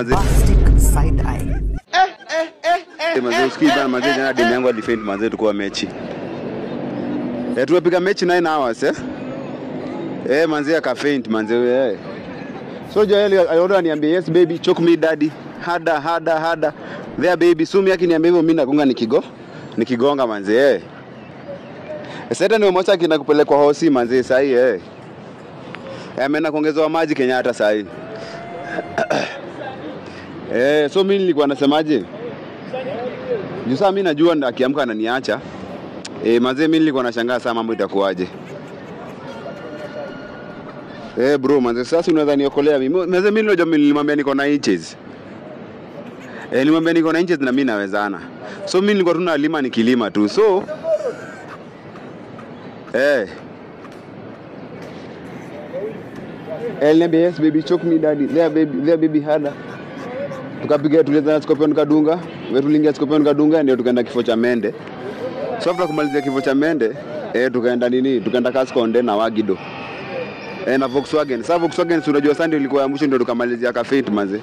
bombastic side eye. Manze usikiza manze jana demu yangu alifeint manze tukua mechi. Tumepiga mechi 9 hours manze akafaint manze So Joel aliona niambie yes baby choke me daddy. Hada. There baby sumi yake niambia hivyo mimi nagonga nikigonga manze Sasa ni mmoja kina kupelekwa hosi manze sahi ameenda kuongezewa maji Kenyatta sahi. So mimi nilikuwa nasemaje? Jusa mimi najua akiamka ananiacha. Manze mimi nilikuwa nashangaa sana mambo itakuwaje. Bro manze sasa unaweza niokolea mimi. Manze mimi nilimwambia niko na inches. Nilimwambia niko na inches na mimi nawezana. So mimi nilikuwa tunalima nikilima tu. So niambia yes baby choke me daddy. There baby hada. Tukapiga tuleza Scorpion kadunga. Wewe tuliingia Scorpion kadunga ndio tukaenda kifo cha Mende. So after kumalizia kifo cha Mende, tukaenda tukaenda Kaskonde na Wagido. Na Volkswagen. Sasa Volkswagen si unajua Sunday ilikuwa ya mwisho ndio tukamalizia Cafeit manze.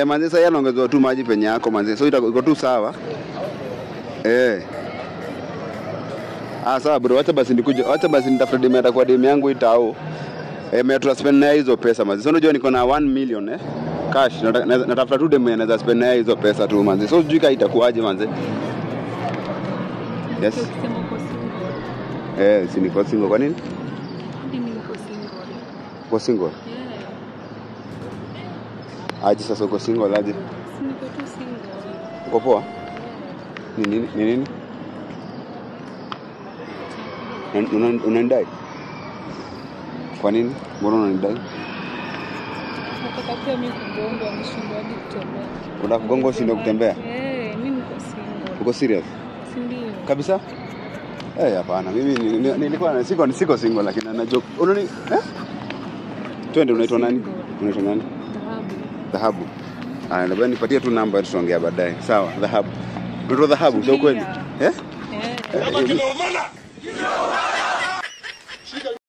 Manze sasa yanaongezwa tu maji penye yako manze. So iko tu sawa. Sawa bro, acha basi nikuje. Acha basi nitafute demu kwa demu yangu itao. Mimi spend na hizo pesa manze. So unajua niko na 1 million cash. Natafuta tu demu anaweza spend na hizo pesa tu manze. So sijui kama itakuaje manze. Yes. Si niko single kwa nini? Mimi niko single. Uko single? Aje sasa uko single aje? Niko tu single. Uko poa? Ni nini? Unanidai? Kwa nini? Mbona unanidai? Nataka pia mimi kugonga nishindwe hadi kutembea. Unakugonga ushindwe kutembea? Mimi niko single. Uko serious? Si ndio? Kabisa? Hapana. Mimi nilikuwa siko single lakini ana joke. Unani? Twende unaitwa nani? Unaitwa nani? Dhahabu. Labda nipatie tu namba tuongea baadaye. Sawa, Dhahabu. Unaitwa Dhahabu, sio kweli?